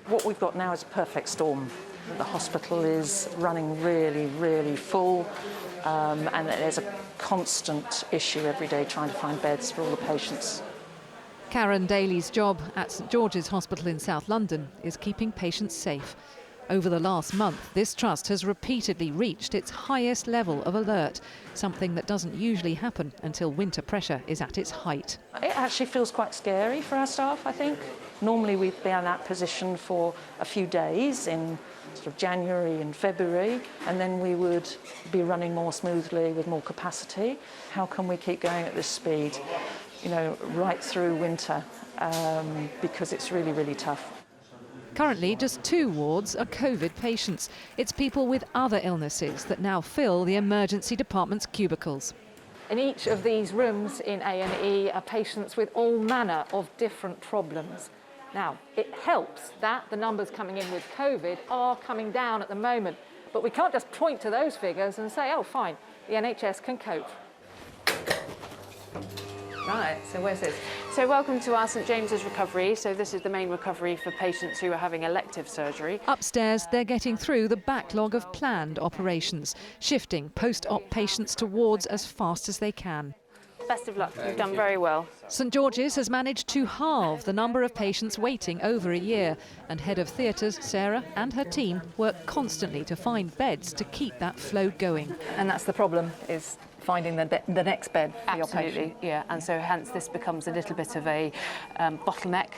What we've got now is a perfect storm. The hospital is running really, really full, and there's a constant issue every day trying to find beds for all the patients. Karen Daly's job at St George's Hospital in South London is keeping patients safe. Over the last month, this trust has repeatedly reached its highest level of alert, something that doesn't usually happen until winter pressure is at its height. It actually feels quite scary for our staff, I think. Normally we'd be in that position for a few days in sort of January and February, and then we would be running more smoothly with more capacity. How can we keep going at this speed, right through winter, because it's really, really tough. Currently, just 2 wards are COVID patients. It's people with other illnesses that now fill the emergency department's cubicles. In each of these rooms in A&E are patients with all manner of different problems. Now, it helps that the numbers coming in with COVID are coming down at the moment, but we can't just point to those figures and say, oh, fine, the NHS can cope. Right, so where's this? So welcome to our St James's recovery. So this is the main recovery for patients who are having elective surgery. Upstairs, they're getting through the backlog of planned operations, shifting post-op patients to wards as fast as they can. Best of luck, you've done very well. St George's has managed to halve the number of patients waiting over a year, and head of theatres, Sarah, and her team work constantly to find beds to keep that flow going. And that's the problem, is finding the next bed for your patient. Absolutely, yeah, and so hence this becomes a little bit of a bottleneck.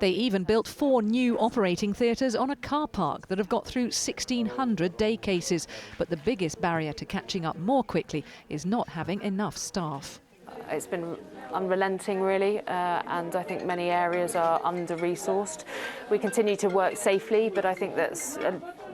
They even built 4 new operating theatres on a car park that have got through 1,600 day cases. But the biggest barrier to catching up more quickly is not having enough staff. It's been unrelenting, really, and I think many areas are under-resourced. We continue to work safely, but I think that's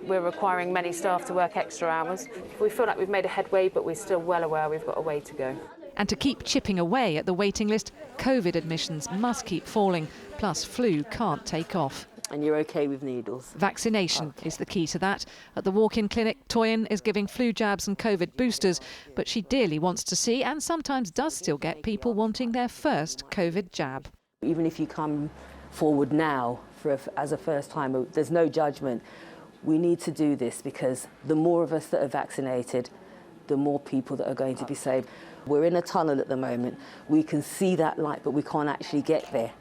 we're requiring many staff to work extra hours. We feel like we've made a headway, but we're still well aware we've got a way to go. And to keep chipping away at the waiting list, COVID admissions must keep falling, plus flu can't take off. And you're OK with needles? Vaccination is the key to that. At the walk-in clinic, Toyin is giving flu jabs and COVID boosters, but she dearly wants to see, and sometimes does still get, people wanting their first COVID jab. Even if you come forward now as a first timer, there's no judgment. We need to do this because the more of us that are vaccinated, the more people that are going to be saved. We're in a tunnel at the moment. We can see that light, but we can't actually get there,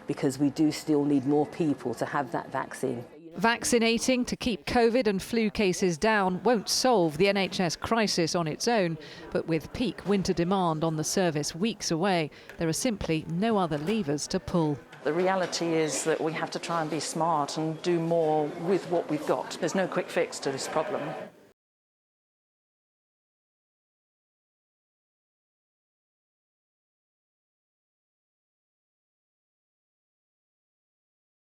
because we do still need more people to have that vaccine. Vaccinating to keep COVID and flu cases down won't solve the NHS crisis on its own, but with peak winter demand on the service weeks away, there are simply no other levers to pull. The reality is that we have to try and be smart and do more with what we've got. There's no quick fix to this problem.